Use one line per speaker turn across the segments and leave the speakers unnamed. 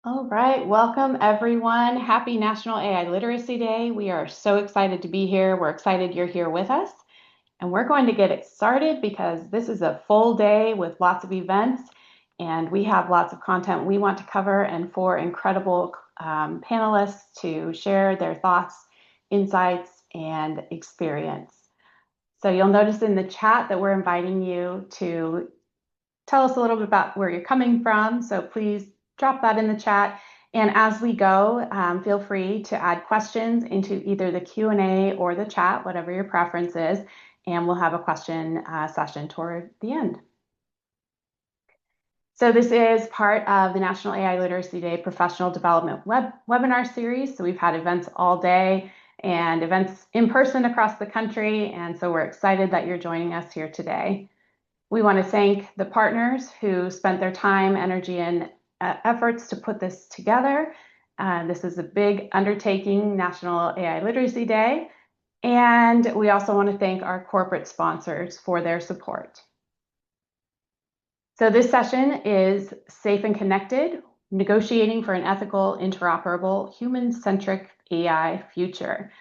All right, welcome everyone. Happy National AI Literacy Day. We are so excited to be here. We're excited you're here with us. And we're going to get it started because this is a full day with lots of events and we have lots of content we want to cover and four incredible panelists to share their thoughts, insights, and experience. So you'll notice in the chat that we're inviting you to tell us a little bit about where you're coming from. So please drop that in the chat. And as we go, feel free to add questions into either the Q&A or the chat, whatever your preference is, and we'll have a question session toward the end. So this is part of the National AI Literacy Day Professional Development webinar series. So we've had events all day and events in person across the country. And so we're excited that you're joining us here today. We want to thank the partners who spent their time, energy, and efforts to put this together. This is a big undertaking, National AI Literacy Day. And we also want to thank our corporate sponsors for their support. So this session is Safe and Connected, Negotiating for an Ethical, Interoperable, Human-Centric AI Future.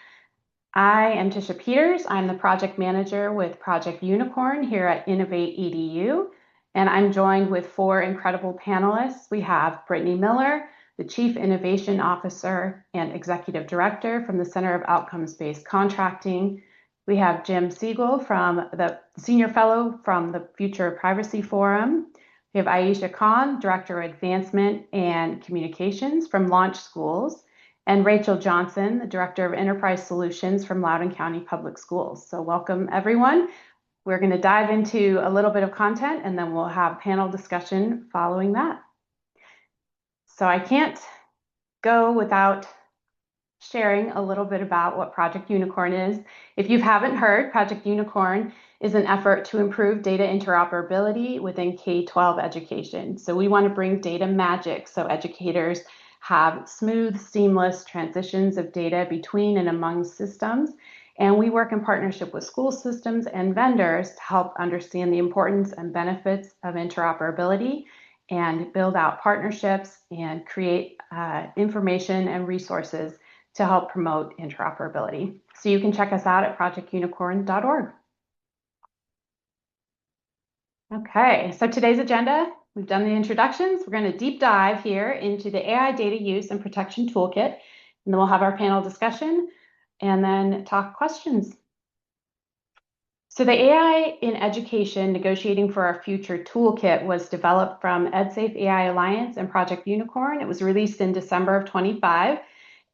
I am Tisha Peters. I'm the project manager with Project Unicorn here at Innovate EDU, and I'm joined with four incredible panelists. We have Brittany Miller, the Chief Innovation Officer and Executive Director from the Center of Outcomes-Based Contracting. We have Jim Siegel, from the Senior Fellow from the Future Privacy Forum. We have Aisha Khan, Director of Advancement and Communications from Launch Schools, and Rachel Johnson, the Director of Enterprise Solutions from Loudoun County Public Schools. So welcome, everyone. We're going to dive into a little bit of content, and then we'll have panel discussion following that. So I can't go without sharing a little bit about what Project Unicorn is. If you haven't heard, Project Unicorn is an effort to improve data interoperability within K-12 education. So we want to bring data magic so educators have smooth, seamless transitions of data between and among systems. And we work in partnership with school systems and vendors to help understand the importance and benefits of interoperability and build out partnerships and create information and resources to help promote interoperability. So you can check us out at projectunicorn.org. Okay, so today's agenda, we've done the introductions. We're going to deep dive here into the AI Data Use and Protection Toolkit, and then we'll have our panel discussion and then talk questions. So the AI in Education Negotiating for Our Future Toolkit was developed from S.A.F.E AI Alliance and Project Unicorn. It was released in December of 25.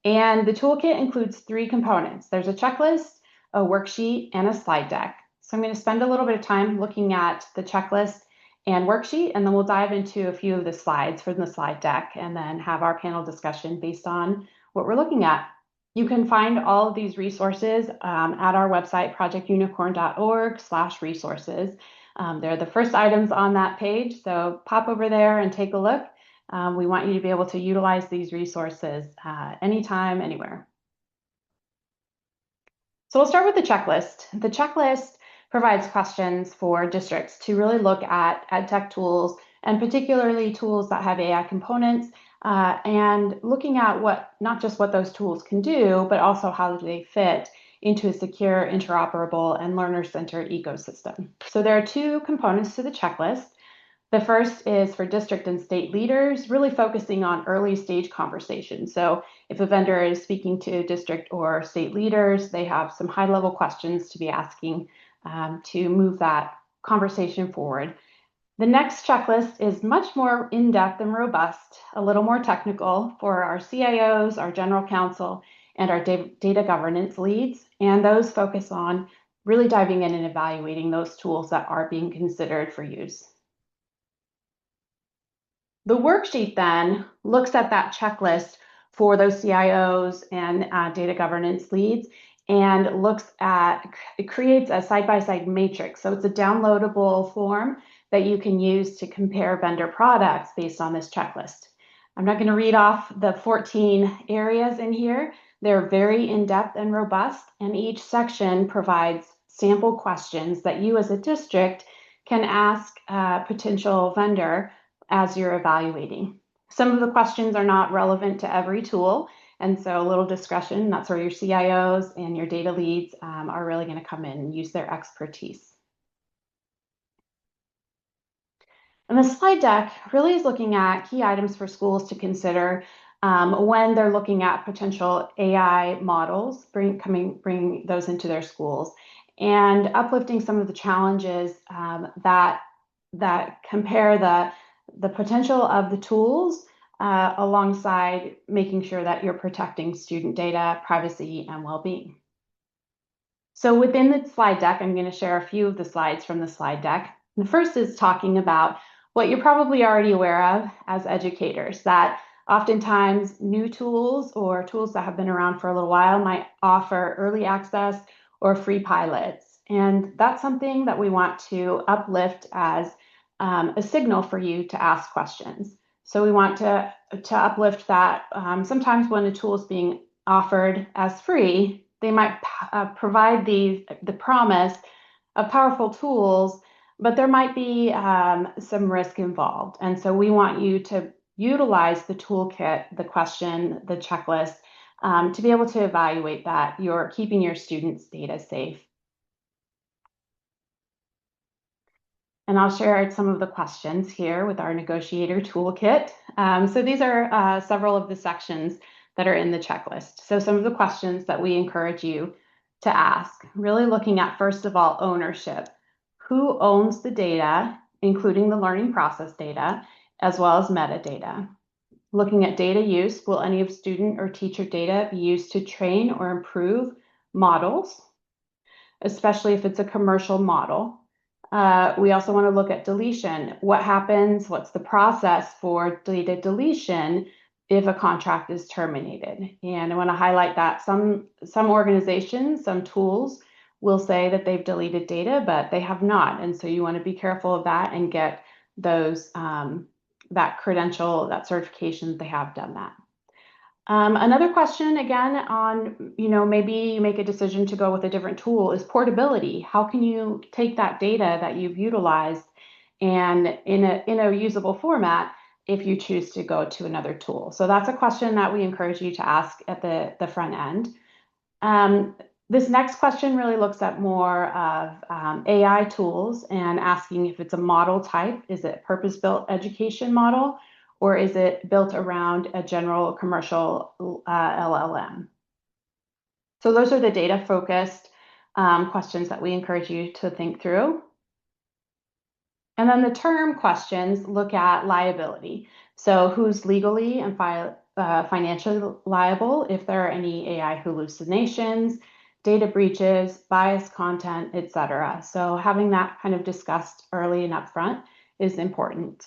And the toolkit includes three components. There's a checklist, a worksheet, and a slide deck. So I'm going to spend a little bit of time looking at the checklist and worksheet, and then we'll dive into a few of the slides from the slide deck and then have our panel discussion based on what we're looking at. You can find all of these resources at our website, projectunicorn.org/resources. They're the first items on that page, so pop over there and take a look. We want you to be able to utilize these resources anytime, anywhere. So we'll start with the checklist. The checklist provides questions for districts to really look at EdTech tools, and particularly tools that have AI components, and looking at not just what those tools can do, but also how do they fit into a secure, interoperable, and learner-centered ecosystem. So there are two components to the checklist. The first is for district and state leaders, really focusing on early stage conversations. So if a vendor is speaking to district or state leaders, they have some high level questions to be asking to move that conversation forward. The next checklist is much more in-depth and robust, a little more technical for our CIOs, our general counsel, and our data governance leads. And those focus on really diving in and evaluating those tools that are being considered for use. The worksheet then looks at that checklist for those CIOs and data governance leads and it creates a side-by-side matrix. So it's a downloadable form that you can use to compare vendor products based on this checklist. I'm not going to read off the 14 areas in here. They're very in-depth and robust, and each section provides sample questions that you as a district can ask a potential vendor as you're evaluating. Some of the questions are not relevant to every tool, and so a little discretion. That's where your CIOs and your data leads are really going to come in and use their expertise. And the slide deck really is looking at key items for schools to consider when they're looking at potential AI models, bring those into their schools, and uplifting some of the challenges that compare the potential of the tools alongside making sure that you're protecting student data, privacy, and well-being. So within the slide deck, I'm going to share a few of the slides from the slide deck. The first is talking about what you're probably already aware of as educators, that oftentimes new tools or tools that have been around for a little while might offer early access or free pilots. And that's something that we want to uplift as a signal for you to ask questions. So we want to uplift that sometimes when a tool is being offered as free, they might provide the promise of powerful tools, but there might be some risk involved. And so we want you to utilize the toolkit, the question, the checklist, to be able to evaluate that you're keeping your students' data safe. And I'll share some of the questions here with our negotiator toolkit. So these are several of the sections that are in the checklist. So some of the questions that we encourage you to ask, really looking at, first of all, ownership. Who owns the data, including the learning process data, as well as metadata? Looking at data use, will any of student or teacher data be used to train or improve models, especially if it's a commercial model? We also want to look at deletion. What happens? What's the process for data deletion if a contract is terminated? And I want to highlight that some organizations, some tools will say that they've deleted data, but they have not. And so you want to be careful of that and get those that credential, that certification that they have done that. Another question, again, on, maybe you make a decision to go with a different tool, is portability. How can you take that data that you've utilized and in a usable format if you choose to go to another tool? So that's a question that we encourage you to ask at the front end. This next question really looks at more of AI tools and asking if it's a model type. Is it purpose-built education model? Or is it built around a general commercial LLM? So those are the data-focused questions that we encourage you to think through. And then the term questions look at liability. So who's legally and financially liable if there are any AI hallucinations, data breaches, biased content, etc. So having that kind of discussed early and upfront is important.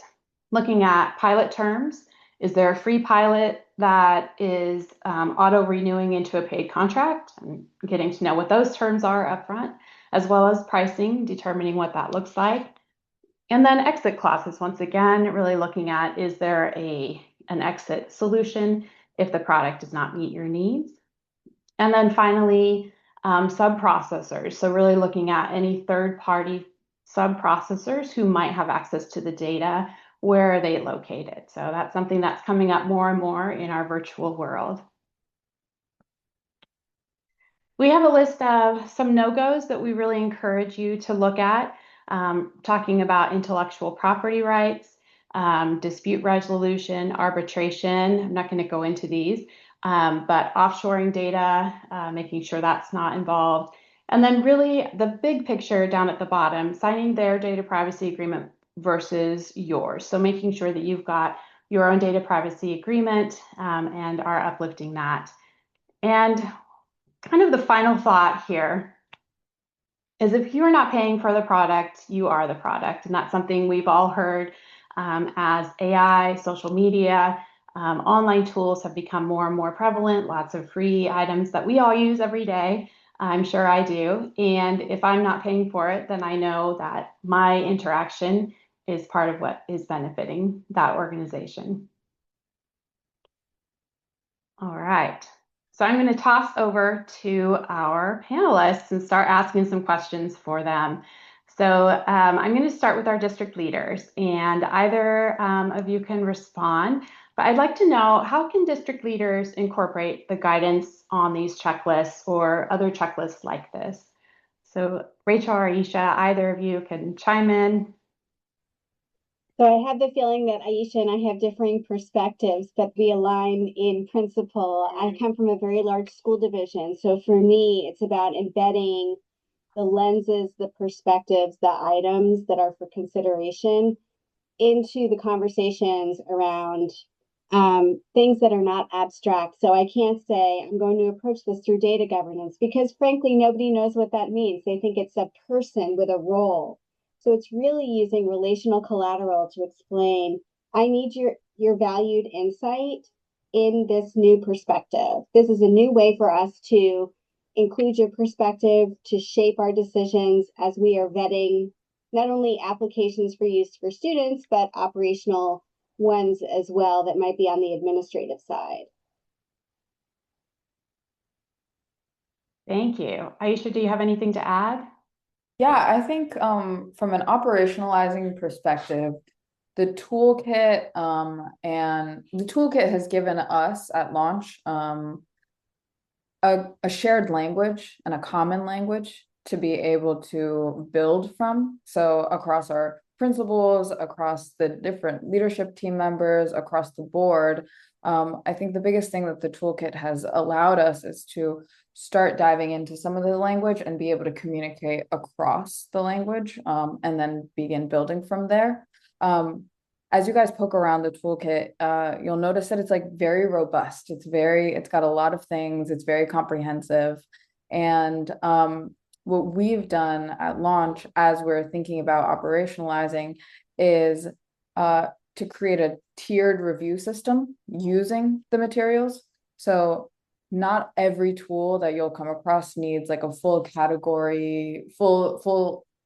Looking at pilot terms, is there a free pilot that is auto-renewing into a paid contract? And getting to know what those terms are upfront, as well as pricing, determining what that looks like. And then exit clauses, once again, really looking at, is there an exit solution if the product does not meet your needs? And then finally, sub-processors. So really looking at any third-party sub-processors who might have access to the data. Where are they located? So that's something that's coming up more and more in our virtual world. We have a list of some no-goes that we really encourage you to look at, talking about intellectual property rights, dispute resolution, arbitration. I'm not going to go into these, but offshoring data, making sure that's not involved. And then really the big picture down at the bottom, signing their data privacy agreement versus yours. So making sure that you've got your own data privacy agreement and are uplifting that. And kind of the final thought here is if you're not paying for the product, you are the product. And that's something we've all heard as AI, social media, online tools have become more and more prevalent, lots of free items that we all use every day. I'm sure I do. And if I'm not paying for it, then I know that my interaction is part of what is benefiting that organization. All right. So I'm going to toss over to our panelists and start asking some questions for them. So I'm going to start with our district leaders, and either of you can respond. But I'd like to know, how can district leaders incorporate the guidance on these checklists or other checklists like this? So Rachel or Aisha, either of you can chime in.
So I have the feeling that Aisha and I have differing perspectives, but we align in principle. I come from a very large school division. So for me, it's about embedding the lenses, the perspectives, the items that are for consideration into the conversations around things that are not abstract. So I can't say I'm going to approach this through data governance because, frankly, nobody knows what that means. They think it's a person with a role. So it's really using relational collateral to explain I need your valued insight in this new perspective. This is a new way for us to include your perspective to shape our decisions as we are vetting not only applications for use for students, but operational ones as well that might be on the administrative side.
Thank you. Aisha, do you have anything to add?
Yeah, I think from an operationalizing perspective, the toolkit has given us at launch a shared language and a common language to be able to build from. So across our principals, across the different leadership team members, across the board, I think the biggest thing that the toolkit has allowed us is to start diving into some of the language and be able to communicate across the language, and then begin building from there. As you guys poke around the toolkit, you'll notice that it's like very robust. It's got a lot of things. It's very comprehensive. And what we've done at launch as we're thinking about operationalizing is to create a tiered review system using the materials. So not every tool that you'll come across needs like a full category,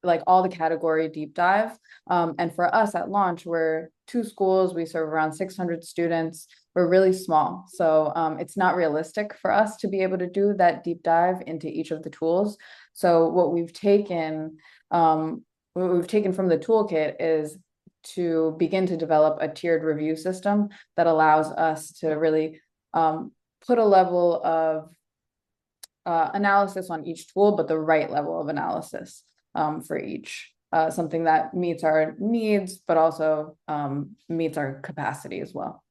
like all the category deep dive. And for us at launch, we're two schools, we serve around 600 students. We're really small. So it's not realistic for us to be able to do that deep dive into each of the tools. So what we've taken from the toolkit is to begin to develop a tiered review system that allows us to really put a level of analysis on each tool, but the right level of analysis for each. Something that meets our needs, but also meets our capacity as well.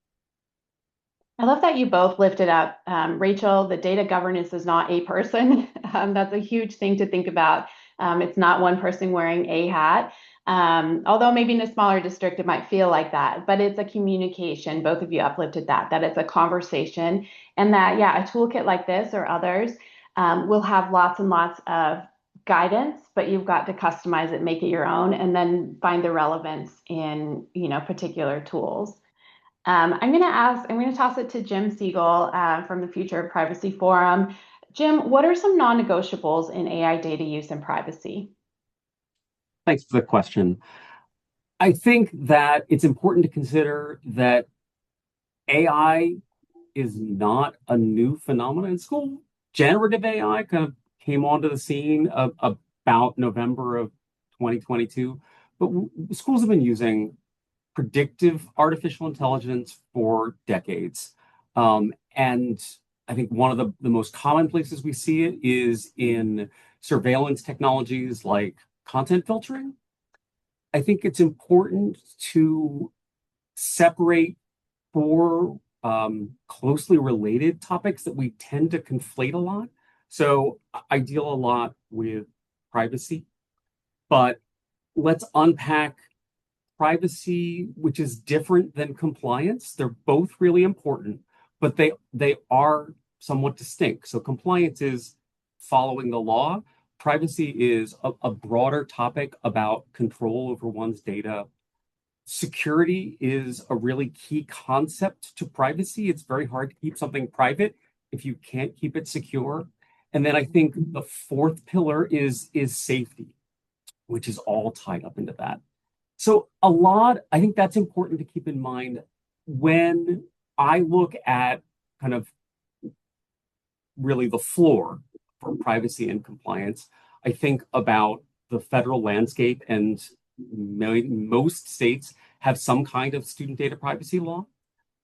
I love that you both lifted up, Rachel, the data governance is not a person. That's a huge thing to think about. It's not one person wearing a hat. Although maybe in a smaller district, it might feel like that, but it's a communication. Both of you uplifted that it's a conversation, and that, yeah, a toolkit like this or others will have lots and lots of guidance, but you've got to customize it, make it your own, and then find the relevance in, particular tools. I'm going to toss it to Jim Siegel from the Future of Privacy Forum. Jim, what are some non-negotiables in AI data use and privacy?
Thanks for the question. I think that it's important to consider that AI is not a new phenomenon in school. Generative AI kind of came onto the scene about November of 2022, but schools have been using predictive artificial intelligence for decades. And I think one of the most common places we see it is in surveillance technologies like content filtering. I think it's important to separate four closely related topics that we tend to conflate a lot. So I deal a lot with privacy, but let's unpack privacy, which is different than compliance. They're both really important, but they are somewhat distinct. So compliance is following the law. Privacy is a broader topic about control over one's data. Security is a really key concept to privacy. It's very hard to keep something private if you can't keep it secure. And then I think the fourth pillar is safety, which is all tied up into that. So I think that's important to keep in mind when I look at kind of really the floor for privacy and compliance. I think about the federal landscape, and most states have some kind of student data privacy law.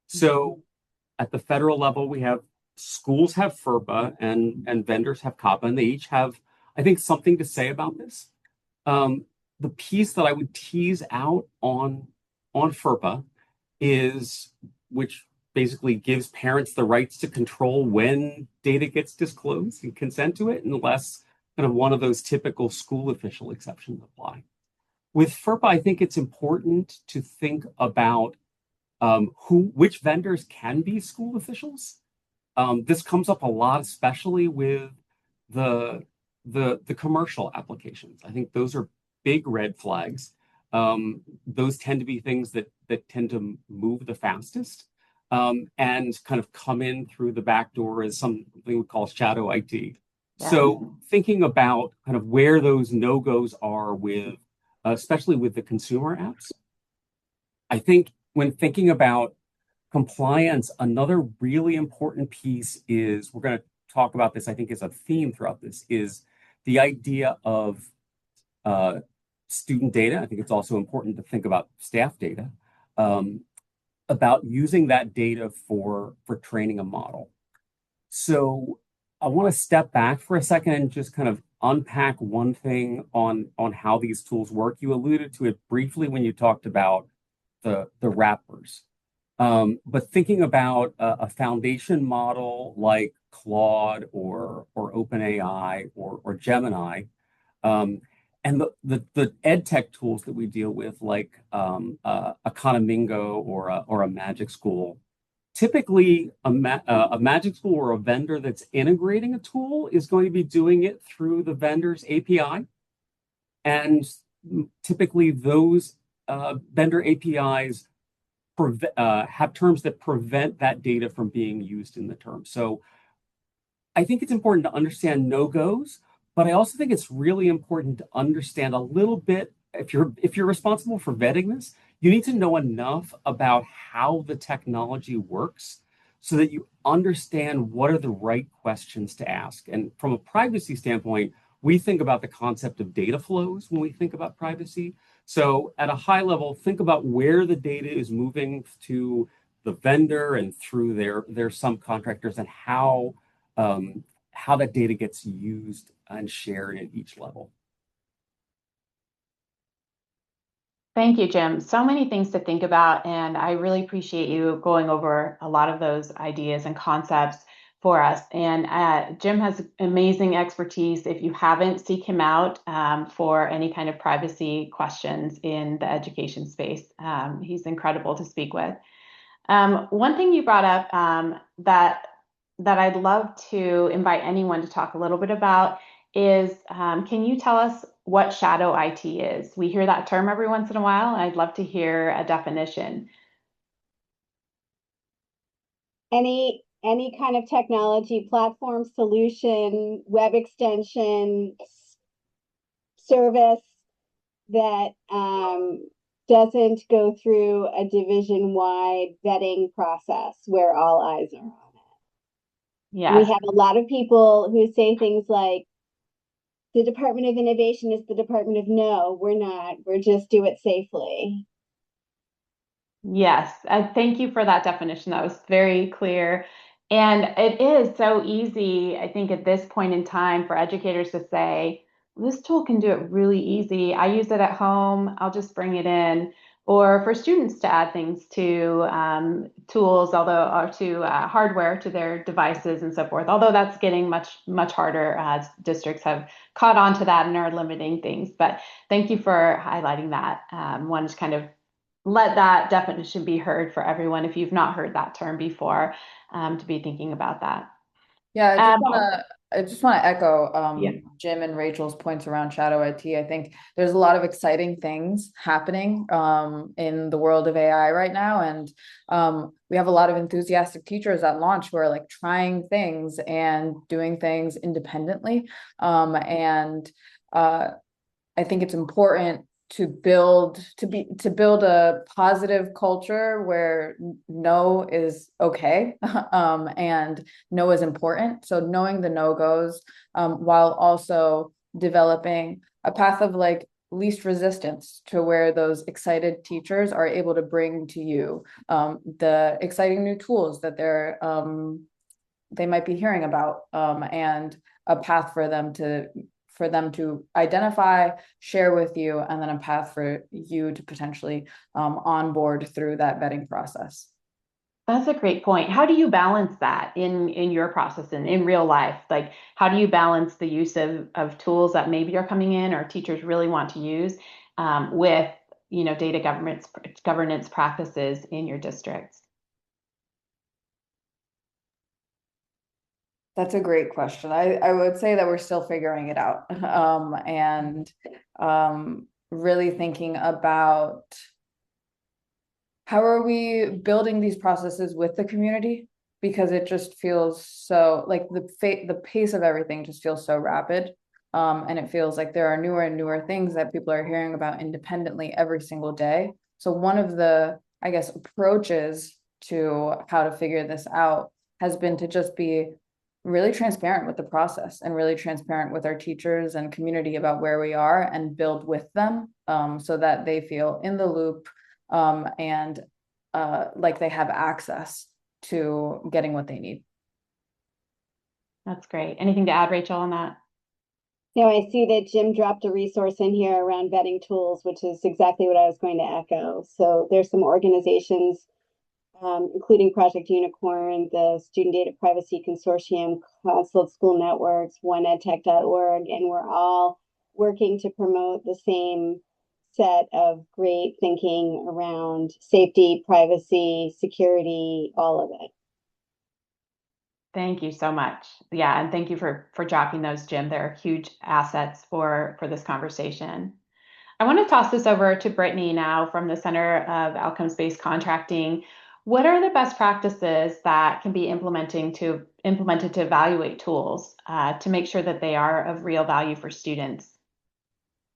So at the federal level, we have schools have FERPA and vendors have COPPA, and they each have, I think, something to say about this. The piece that I would tease out on FERPA is, which basically gives parents the rights to control when data gets disclosed and consent to it, unless kind of one of those typical school official exceptions apply. With FERPA, I think it's important to think about which vendors can be school officials. This comes up a lot, especially with the the commercial applications. I think those are big red flags. Those tend to be things that tend to move the fastest, and kind of come in through the back door as something we call shadow IT.
Yeah.
So thinking about kind of where those no-goes are with, especially with the consumer apps, I think when thinking about compliance, another really important piece is, we're going to talk about this, I think, is a theme throughout this, is the idea of student data. I think it's also important to think about staff data, about using that data for training a model. So I want to step back for a second and just kind of unpack one thing on how these tools work. You alluded to it briefly when you talked about the wrappers. But thinking about a foundation model like Claude or OpenAI or Gemini, and the ed tech tools that we deal with, like a Economingo or a Magic School, typically a Magic School or a vendor that's integrating a tool is going to be doing it through the vendor's API, and typically those vendor APIs have terms that prevent that data from being used in the term. So I think it's important to understand no-goes, but I also think it's really important to understand a little bit, if you're responsible for vetting this, you need to know enough about how the technology works so that you understand what are the right questions to ask. And from a privacy standpoint, we think about the concept of data flows when we think about privacy. So at a high level, think about where the data is moving to the vendor and through their subcontractors, and how that data gets used and shared at each level.
Thank you, Jim. So many things to think about, and I really appreciate you going over a lot of those ideas and concepts for us. And Jim has amazing expertise. If you haven't, seek him out for any kind of privacy questions in the education space. He's incredible to speak with. One thing you brought up that I'd love to invite anyone to talk a little bit about is, can you tell us what shadow IT is? We hear that term every once in a while, and I'd love to hear a definition.
Any kind of technology, platform, solution, web extension, service that doesn't go through a division-wide vetting process where all eyes are on it.
Yes.
We have a lot of people who say things like, the Department of Innovation is the Department of No, we're not. We're just do it safely.
Yes, thank you for that definition. That was very clear. And it is so easy, I think, at this point in time for educators to say, this tool can do it really easy. I use it at home, I'll just bring it in. Or for students to add things to tools, or to hardware to their devices and so forth. Although that's getting much harder as districts have caught on to that and are limiting things. But thank you for highlighting that. One, just kind of let that definition be heard for everyone, if you've not heard that term before, to be thinking about that.
Yeah,
Um,
I just want to echo
Yeah.
Jim and Rachel's points around shadow IT. I think there's a lot of exciting things happening in the world of AI right now, and we have a lot of enthusiastic teachers at launch who are like trying things and doing things independently. And I think it's important to build a positive culture where no is okay, and no is important. So knowing the no-goes, while also developing a path of like least resistance to where those excited teachers are able to bring to you the exciting new tools that they might be hearing about, and a path for them to identify, share with you, and then a path for you to potentially onboard through that vetting process.
That's a great point. How do you balance that in your process and in real life? Like, how do you balance the use of tools that maybe are coming in or teachers really want to use with data governance practices in your districts?
That's a great question. I would say that we're still figuring it out, and really thinking about how are we building these processes with the community, because it just feels so like the pace of everything just feels so rapid, and it feels like there are newer and newer things that people are hearing about independently every single day. So one of the, I guess, approaches to how to figure this out has been to just be really transparent with the process and really transparent with our teachers and community about where we are and build with them, so that they feel in the loop, and like they have access to getting what they need.
That's great. Anything to add, Rachel, on that?
Now I see that Jim dropped a resource in here around vetting tools, which is exactly what I was going to echo. So there's some organizations, including Project Unicorn, the Student Data Privacy Consortium, Council of School Networks, oneedtech.org, and we're all working to promote the same set of great thinking around safety, privacy, security, all of it.
Thank you so much. Yeah, and thank you for dropping those, Jim. They're huge assets for this conversation. I want to toss this over to Brittany now from the Center of Outcomes-Based Contracting. What are the best practices that can be implemented to evaluate tools to make sure that they are of real value for students?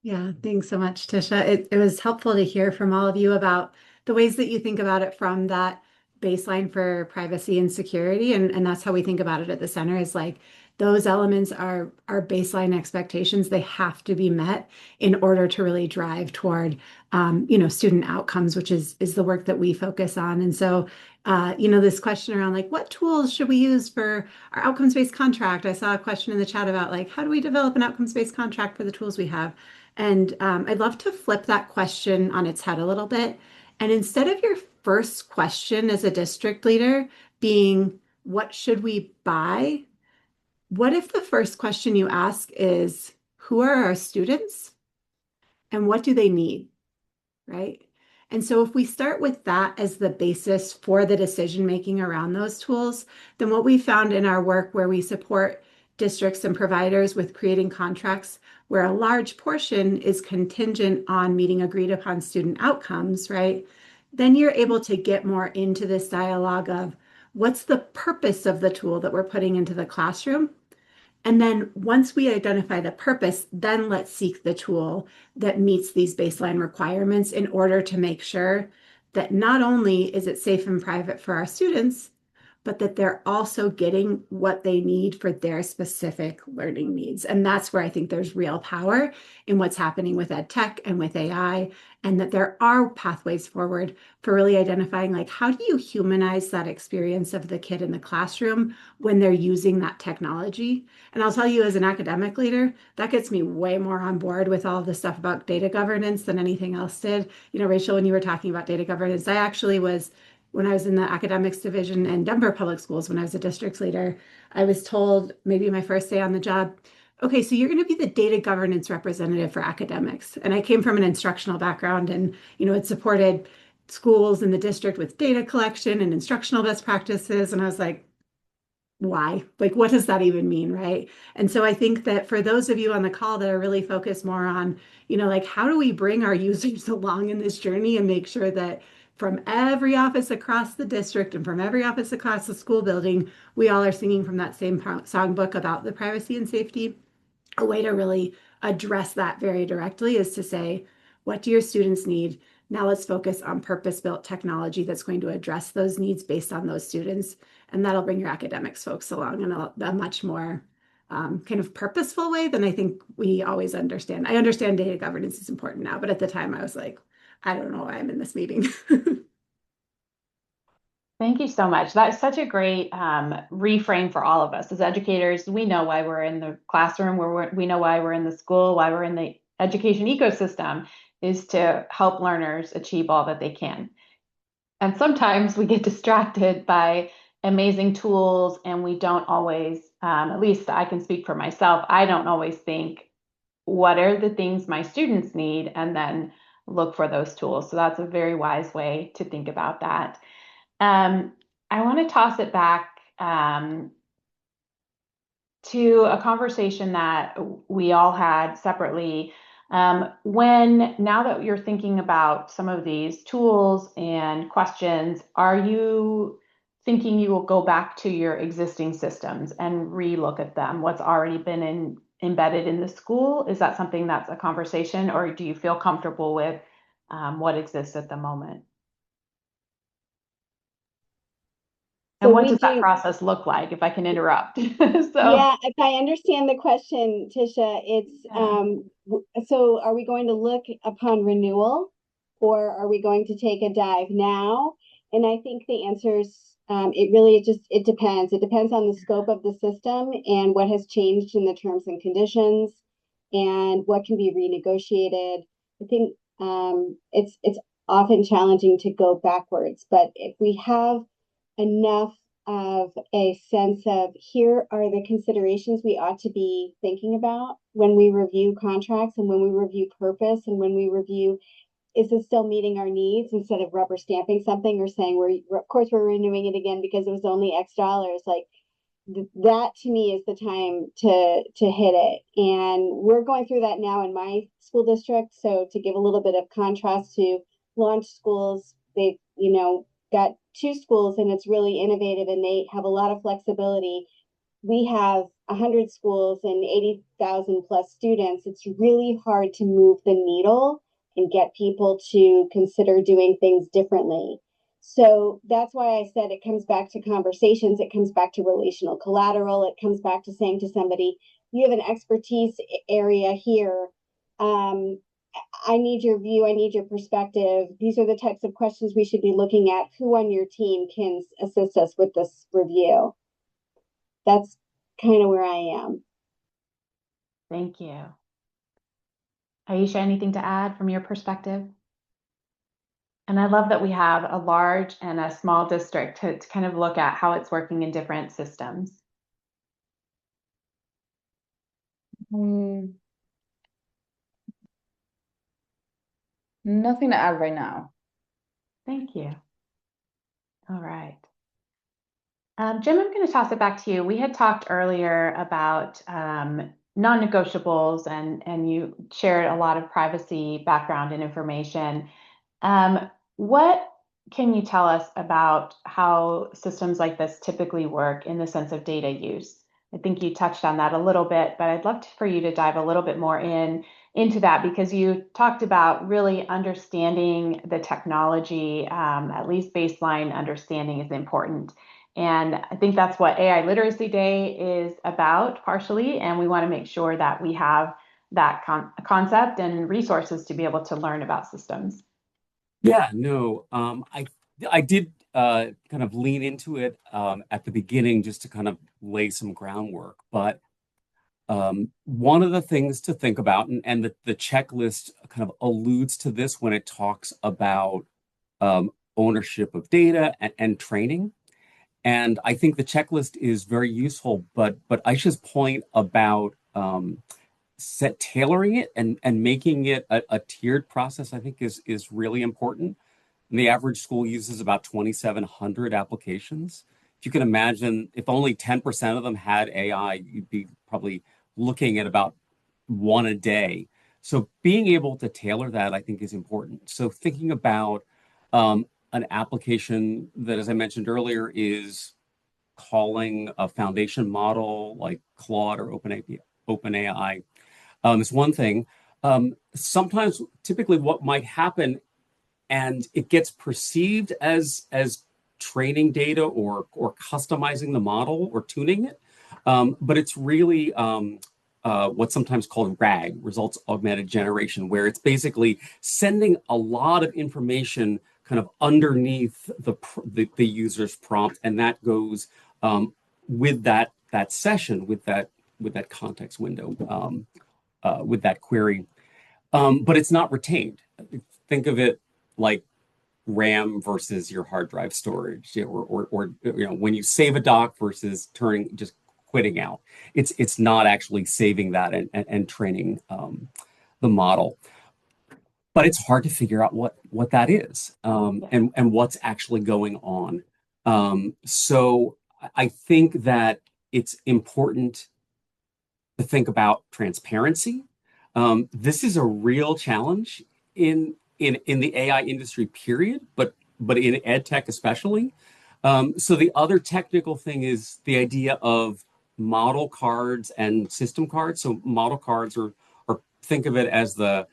Yeah, thanks so much, Tisha. It was helpful to hear from all of you about the ways that you think about it from that baseline for privacy and security. And that's how we think about it at the center, is like those elements are our baseline expectations. They have to be met in order to really drive toward student outcomes, which is the work that we focus on. And so this question around like what tools should we use for our outcomes-based contract? I saw a question in the chat about like how do we develop an outcomes-based contract for the tools we have? And I'd love to flip that question on its head a little bit. And instead of your first question as a district leader being, what should we buy? What if the first question you ask is, who are our students and what do they need? Right? And so if we start with that as the basis for the decision making around those tools, then what we found in our work where we support districts and providers with creating contracts where a large portion is contingent on meeting agreed upon student outcomes, right? Then you're able to get more into this dialogue of what's the purpose of the tool that we're putting into the classroom? And then once we identify the purpose, then let's seek the tool that meets these baseline requirements in order to make sure that not only is it safe and private for our students, but that they're also getting what they need for their specific learning needs. And that's where I think there's real power in what's happening with ed tech and with AI, and that there are pathways forward for really identifying like how do you humanize that experience of the kid in the classroom when they're using that technology. And I'll tell you, as an academic leader, that gets me way more on board with all of the stuff about data governance than anything else did. Rachel, when you were talking about data governance, I actually was, when I was in the academics division in Denver Public Schools, when I was a district leader, I was told maybe my first day on the job, okay, so you're going to be the data governance representative for academics. And I came from an instructional background and, it supported schools in the district with data collection and instructional best practices. And I was like, why? Like, what does that even mean, right? And so I think that for those of you on the call that are really focused more on, like how do we bring our users along in this journey and make sure that from every office across the district and from every office across the school building, we all are singing from that same songbook about the privacy and safety. A way to really address that very directly is to say, what do your students need? Now let's focus on purpose-built technology that's going to address those needs based on those students. And that'll bring your academics folks along in a much more kind of purposeful way than I think we always understand. I understand data governance is important now, but at the time I was like, I don't know why I'm in this meeting.
Thank you so much. That's such a great reframe for all of us as educators. We know why we're in the classroom, we know why we're in the school, why we're in the education ecosystem is to help learners achieve all that they can. And sometimes we get distracted by amazing tools and we don't always, at least I can speak for myself, I don't always think, what are the things my students need? And then look for those tools. So that's a very wise way to think about that. Um, I want to toss it back to a conversation that we all had separately. When now that you're thinking about some of these tools and questions, are you thinking you will go back to your existing systems and relook at them, what's already been embedded in the school? Is that something that's a conversation, or do you feel comfortable with what exists at the moment? And
So
what
we
does that
do,
process look like, if I can interrupt? So,
yeah, if I understand the question, Tisha, it's
yeah.
so are we going to look upon renewal or are we going to take a dive now? And I think the answer is it depends. It depends on the scope of the system and what has changed in the terms and conditions and what can be renegotiated. I think it's often challenging to go backwards, but if we have enough of a sense of here are the considerations we ought to be thinking about when we review contracts and when we review purpose and when we review, is this still meeting our needs, instead of rubber stamping something or saying of course we're renewing it again because it was only X dollars. Like that to me is the time to hit it. And we're going through that now in my school district. So to give a little bit of contrast to launch schools, they've got two schools and it's really innovative and they have a lot of flexibility. We have 100 schools and 80,000 plus students. It's really hard to move the needle and get people to consider doing things differently. So that's why I said it comes back to conversations. It comes back to relational collateral. It comes back to saying to somebody, you have an expertise area here. I need your view. I need your perspective. These are the types of questions we should be looking at. Who on your team can assist us with this review? That's kind of where I am.
Thank you. Aisha, anything to add from your perspective? And I love that we have a large and a small district to kind of look at how it's working in different systems.
Nothing to add right now.
Thank you. All right. Jim, I'm going to toss it back to you. We had talked earlier about non-negotiables, and you shared a lot of privacy background and information. What can you tell us about how systems like this typically work in the sense of data use? I think you touched on that a little bit, but I'd love for you to dive a little bit more into that, because you talked about really understanding the technology, at least baseline understanding is important. And I think that's what AI Literacy Day is about, partially, and we want to make sure that we have that concept and resources to be able to learn about systems.
Yeah, no, I did kind of lean into it at the beginning just to kind of lay some groundwork. But one of the things to think about, and the checklist kind of alludes to this when it talks about ownership of data and training. And I think the checklist is very useful, but Aisha's point about tailoring it and making it a tiered process, I think is really important. And the average school uses about 2,700 applications. If you can imagine, if only 10% of them had AI, you'd be probably looking at about one a day. So being able to tailor that, I think, is important. So thinking about an application that, as I mentioned earlier, is calling a foundation model like Claude or OpenAI is one thing. Sometimes, typically, what might happen, and it gets perceived as training data or customizing the model or tuning it. But it's really what's sometimes called RAG, results augmented generation, where it's basically sending a lot of information kind of underneath the user's prompt, and that goes with that session, with that context window, with that query. But it's not retained. Think of it like RAM versus your hard drive storage, or when you save a doc versus just quitting out. It's not actually saving that and training the model. But it's hard to figure out what that is, and what's actually going on. So I think that it's important to think about transparency. This is a real challenge in the AI industry, period, but in ed tech especially. So the other technical thing is the idea of model cards and system cards. So model cards are think of it as the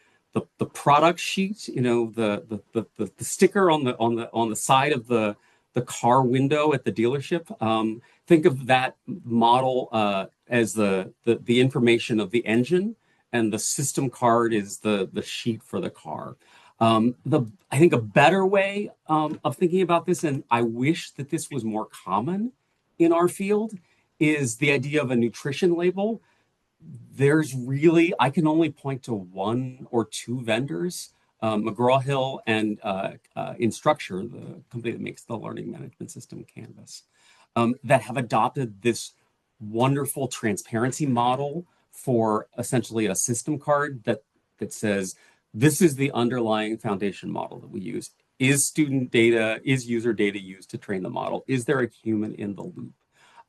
product sheet, the sticker on the side of the car window at the dealership. Think of that model as the information of the engine, and the system card is the sheet for the car. I think a better way of thinking about this, and I wish that this was more common in our field, is the idea of a nutrition label. I can only point to one or two vendors, McGraw-Hill and Instructure, the company that makes the learning management system Canvas, that have adopted this wonderful transparency model for essentially a system card that says, this is the underlying foundation model that we use. Is user data used to train the model? Is there a human in the loop?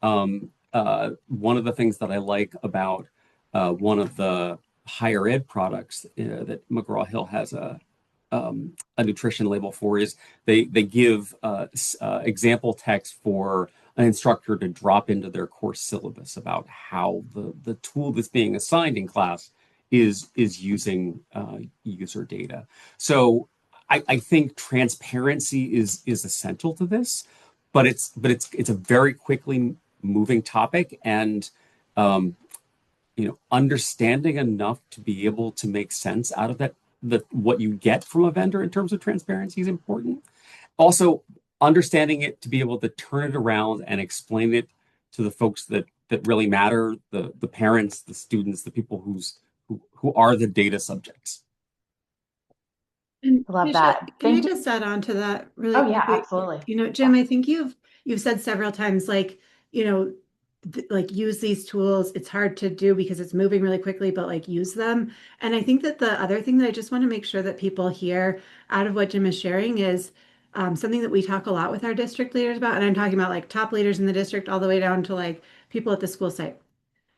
One of the things that I like about one of the higher ed products that McGraw-Hill has a nutrition label for is they give example text for an instructor to drop into their course syllabus about how the tool that's being assigned in class is using user data. So I think transparency is essential to this, but it's a very quickly moving topic, and understanding enough to be able to make sense out of what you get from a vendor in terms of transparency is important. Also, understanding it to be able to turn it around and explain it to the folks that really matter, the parents, the students, the people who are the data subjects.
And
Love
Tisha,
that.
can I just add on to that really
Oh, yeah,
quickly?
absolutely.
Jim, I think you've said several times, like use these tools. It's hard to do because it's moving really quickly, but like use them. And I think that the other thing that I just want to make sure that people hear out of what Jim is sharing is something that we talk a lot with our district leaders about. And I'm talking about like top leaders in the district all the way down to like people at the school site.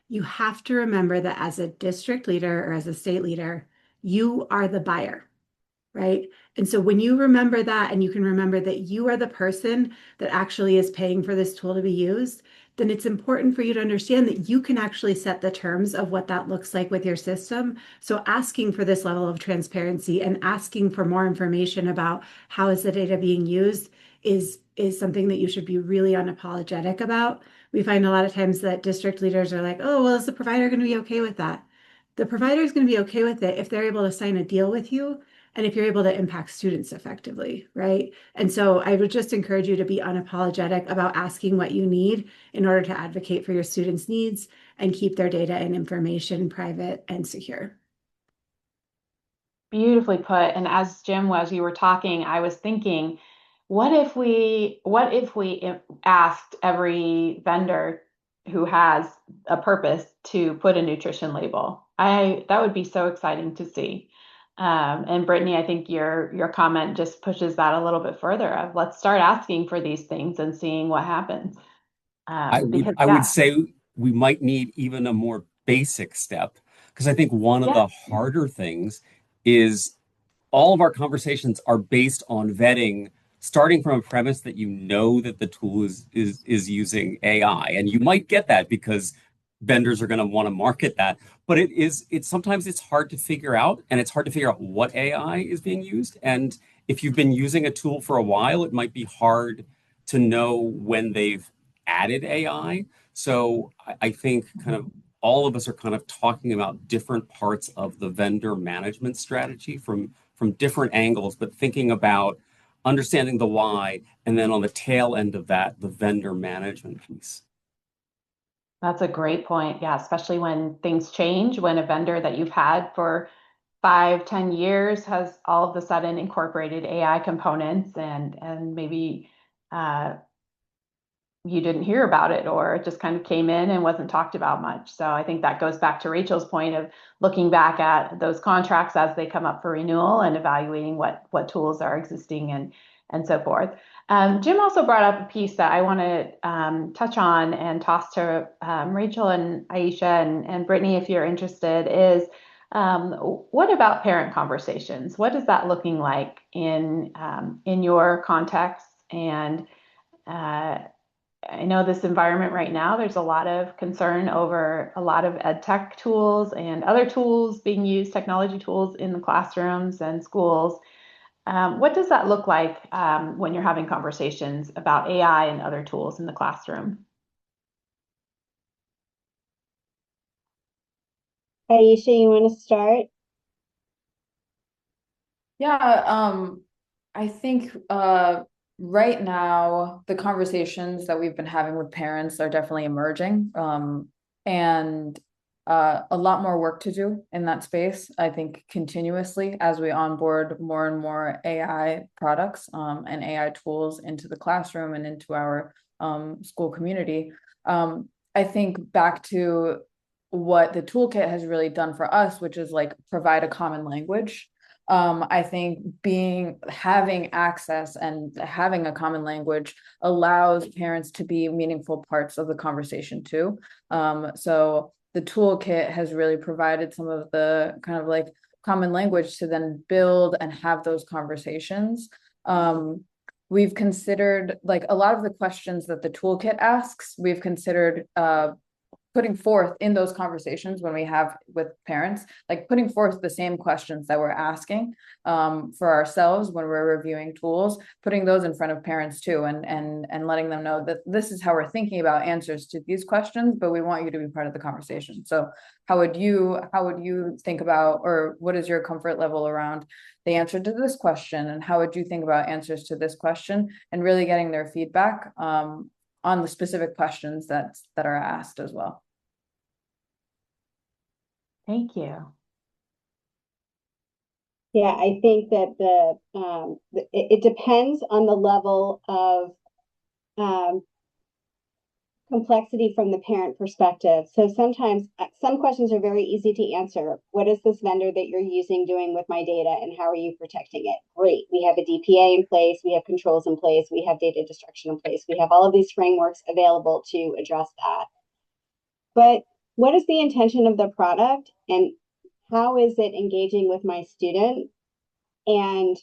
You have to remember that as a district leader or as a state leader, you are the buyer, right? And so when you remember that, and you can remember that you are the person that actually is paying for this tool to be used, then it's important for you to understand that you can actually set the terms of what that looks like with your system. So asking for this level of transparency and asking for more information about how is the data being used is something that you should be really unapologetic about. We find a lot of times that district leaders are like, oh, well, is the provider going to be okay with that? The provider is going to be okay with it if they're able to sign a deal with you and if you're able to impact students effectively, right? And so I would just encourage you to be unapologetic about asking what you need in order to advocate for your students' needs and keep their data and information private and secure.
Beautifully put. And as you were talking, I was thinking, what if we asked every vendor who has a purpose to put a nutrition label? That would be so exciting to see. And Brittany, I think your comment just pushes that a little bit further of let's start asking for these things and seeing what happens. Because
I would say we might need even a more basic step, because I think one of the harder things is all of our conversations are based on vetting, starting from a premise that that the tool is using AI, and you might get that because vendors are going to want to market that. But sometimes it's hard to figure out, and it's hard to figure out what AI is being used. And if you've been using a tool for a while, it might be hard to know when they've added AI. So I think kind of all of us are kind of talking about different parts of the vendor management strategy from different angles, but thinking about understanding the why, and then on the tail end of that, the vendor management piece.
That's a great point. Yeah, especially when things change, when a vendor that you've had for 5, 10 years has all of a sudden incorporated AI components and maybe uh, you didn't hear about it or it just kind of came in and wasn't talked about much. So I think that goes back to Rachel's point of looking back at those contracts as they come up for renewal and evaluating what tools are existing and so forth. Jim also brought up a piece that I want to touch on and toss to Rachel and Aisha and Brittany, if you're interested, is what about parent conversations? What is that looking like in your context? And I know this environment right now, there's a lot of concern over a lot of ed tech tools and other tools being used, technology tools in the classrooms and schools. What does that look like when you're having conversations about AI and other tools in the classroom?
Aisha, you want to start?
Yeah, I think right now the conversations that we've been having with parents are definitely emerging, and a lot more work to do in that space. I think continuously as we onboard more and more AI products and AI tools into the classroom and into our school community. I think back to what the toolkit has really done for us, which is like provide a common language. I think having access and having a common language allows parents to be meaningful parts of the conversation too. So the toolkit has really provided some of the kind of like common language to then build and have those conversations. We've considered like a lot of the questions that the toolkit asks, we've considered putting forth in those conversations when we have with parents, like putting forth the same questions that we're asking for ourselves when we're reviewing tools, putting those in front of parents too, and letting them know that this is how we're thinking about answers to these questions, but we want you to be part of the conversation. So how would you think about, or what is your comfort level around the answer to this question, and how would you think about answers to this question, and really getting their feedback on the specific questions that are asked as well.
Thank you.
Yeah, I think that it depends on the level of complexity from the parent perspective. So sometimes some questions are very easy to answer. What is this vendor that you're using doing with my data, and how are you protecting it? Great. We have a DPA in place. We have controls in place. We have data destruction in place. We have all of these frameworks available to address that. But what is the intention of the product, and how is it engaging with my student? And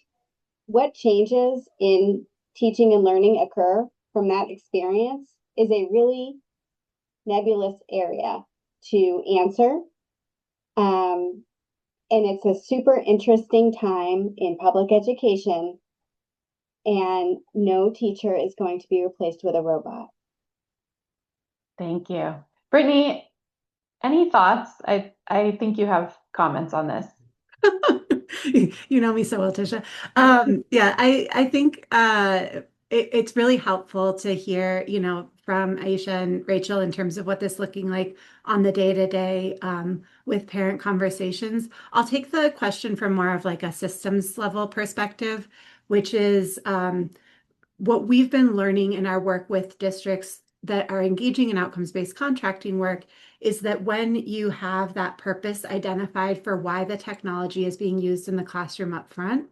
what changes in teaching and learning occur from that experience is a really nebulous area to answer. And it's a super interesting time in public education, and no teacher is going to be replaced with a robot.
Thank you. Brittany, any thoughts? I think you have comments on this.
You know me so well, Tisha. Yeah, I think it's really helpful to hear, from Aisha and Rachel in terms of what this looking like on the day-to-day with parent conversations. I'll take the question from more of like a systems level perspective, which is what we've been learning in our work with districts that are engaging in outcomes-based contracting work is that when you have that purpose identified for why the technology is being used in the classroom up front,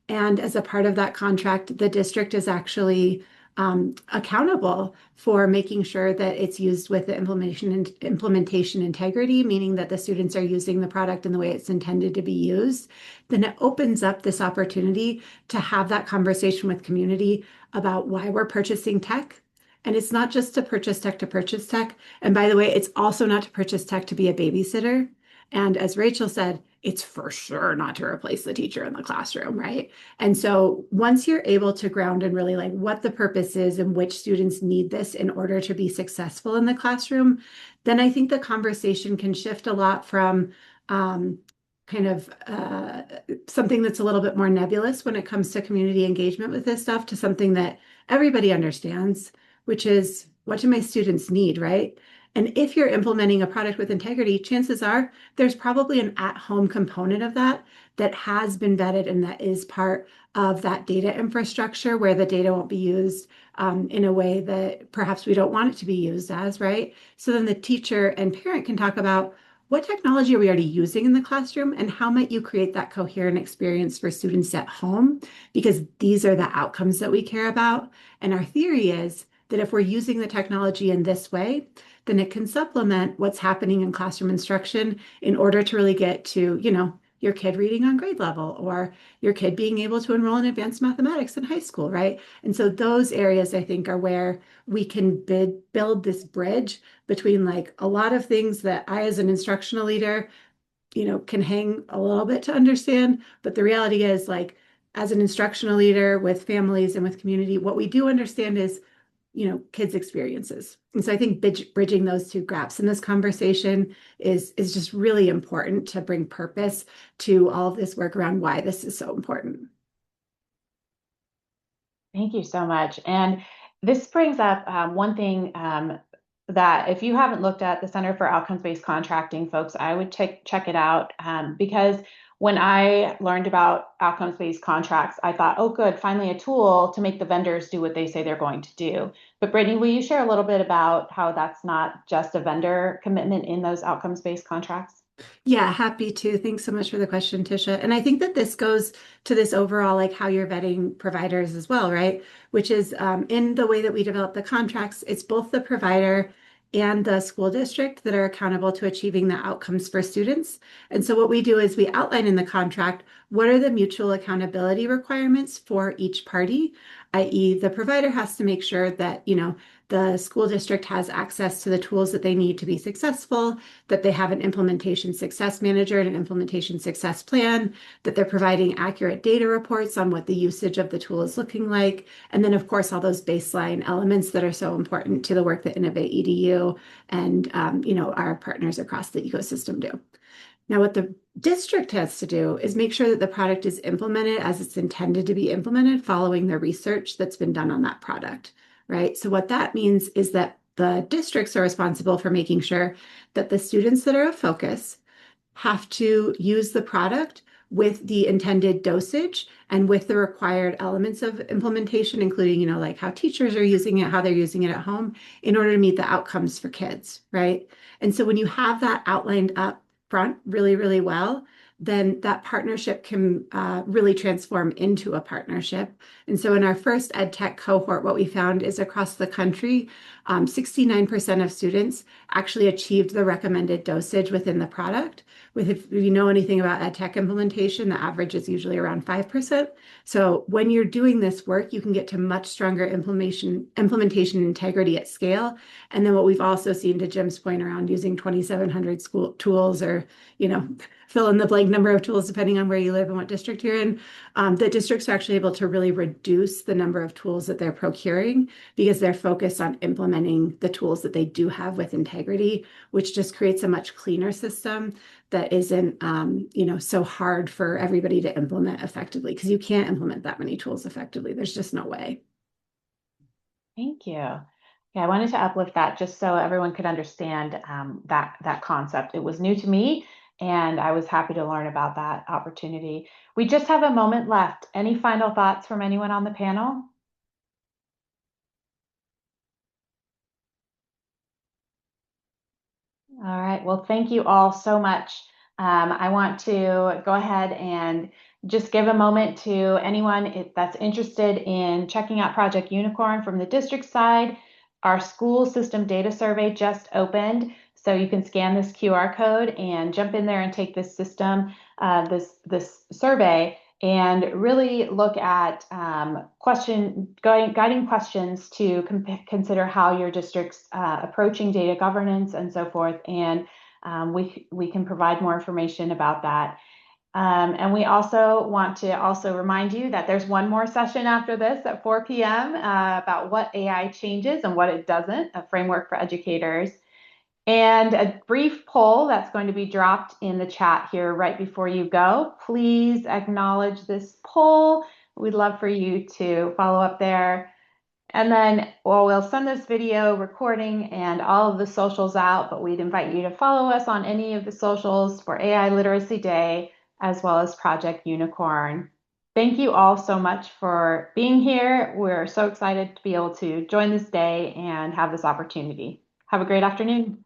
and as a part of that contract, the district is actually accountable for making sure that it's used with the implementation integrity, meaning that the students are using the product in the way it's intended to be used, then it opens up this opportunity to have that conversation with community about why we're purchasing tech. And it's not just to purchase tech to purchase tech. And by the way, it's also not to purchase tech to be a babysitter. And as Rachel said, it's for sure not to replace the teacher in the classroom, right? And so once you're able to ground in really like what the purpose is and which students need this in order to be successful in the classroom, then I think the conversation can shift a lot from kind of something that's a little bit more nebulous when it comes to community engagement with this stuff to something that everybody understands, which is what do my students need, right? And if you're implementing a product with integrity, chances are there's probably an at-home component of that that has been vetted and that is part of that data infrastructure where the data won't be used in a way that perhaps we don't want it to be used as, right? So then the teacher and parent can talk about what technology are we already using in the classroom and how might you create that coherent experience for students at home? Because these are the outcomes that we care about. And our theory is that if we're using the technology in this way, then it can supplement what's happening in classroom instruction in order to really get to, your kid reading on grade level or your kid being able to enroll in advanced mathematics in high school, right? And so those areas I think are where we can build this bridge between like a lot of things that I as an instructional leader, can hang a little bit to understand, but the reality is like as an instructional leader with families and with community, what we do understand is kids' experiences. And so I think bridging those two gaps in this conversation is just really important to bring purpose to all of this work around why this is so important.
Thank you so much. And this brings up one thing that if you haven't looked at the Center for Outcomes-Based Contracting, folks, I would check it out because when I learned about outcomes-based contracts, I thought, oh, good, finally a tool to make the vendors do what they say they're going to do. But Brittany, will you share a little bit about how that's not just a vendor commitment in those outcomes-based contracts?
Yeah, happy to. Thanks so much for the question, Tisha. And I think that this goes to this overall, like how you're vetting providers as well, right? Which is in the way that we develop the contracts, it's both the provider and the school district that are accountable to achieving the outcomes for students. And so what we do is we outline in the contract what are the mutual accountability requirements for each party, i.e., the provider has to make sure that, the school district has access to the tools that they need to be successful, that they have an implementation success manager and an implementation success plan, that they're providing accurate data reports on what the usage of the tool is looking like. And then, of course, all those baseline elements that are so important to the work that Innovate EDU and our partners across the ecosystem do. Now, what the district has to do is make sure that the product is implemented as it's intended to be implemented following the research that's been done on that product, right? So what that means is that the districts are responsible for making sure that the students that are a focus have to use the product with the intended dosage and with the required elements of implementation, including, like how teachers are using it, how they're using it at home in order to meet the outcomes for kids, right? And so when you have that outlined up front really, really well, then that partnership can really transform into a partnership. And so in our first ed tech cohort, what we found is across the country, 69% of students actually achieved the recommended dosage within the product. If you know anything about ed tech implementation, the average is usually around 5%. So when you're doing this work, you can get to much stronger implementation integrity at scale. And then what we've also seen, to Jim's point around using 2,700 school tools or, fill in the blank number of tools depending on where you live and what district you're in, the districts are actually able to really reduce the number of tools that they're procuring because they're focused on implementing the tools that they do have with integrity, which just creates a much cleaner system that isn't, so hard for everybody to implement effectively because you can't implement that many tools effectively. There's just no way.
Thank you. Yeah, I wanted to uplift that just so everyone could understand that concept. It was new to me, and I was happy to learn about that opportunity. We just have a moment left. Any final thoughts from anyone on the panel? All right. Well, thank you all so much. I want to go ahead and just give a moment to anyone that's interested in checking out Project Unicorn from the district side. Our school system data survey just opened, so you can scan this QR code and jump in there and take this this survey and really look at guiding questions to consider how your district's approaching data governance and so forth. And we can provide more information about that. And we also want to also remind you that there's one more session after this at 4 p.m. About what AI changes and what it doesn't, a framework for educators. And a brief poll that's going to be dropped in the chat here right before you go. Please acknowledge this poll. We'd love for you to follow up there. And then we'll send this video recording and all of the socials out, but we'd invite you to follow us on any of the socials for AI Literacy Day, as well as Project Unicorn. Thank you all so much for being here. We're so excited to be able to join this day and have this opportunity. Have a great afternoon.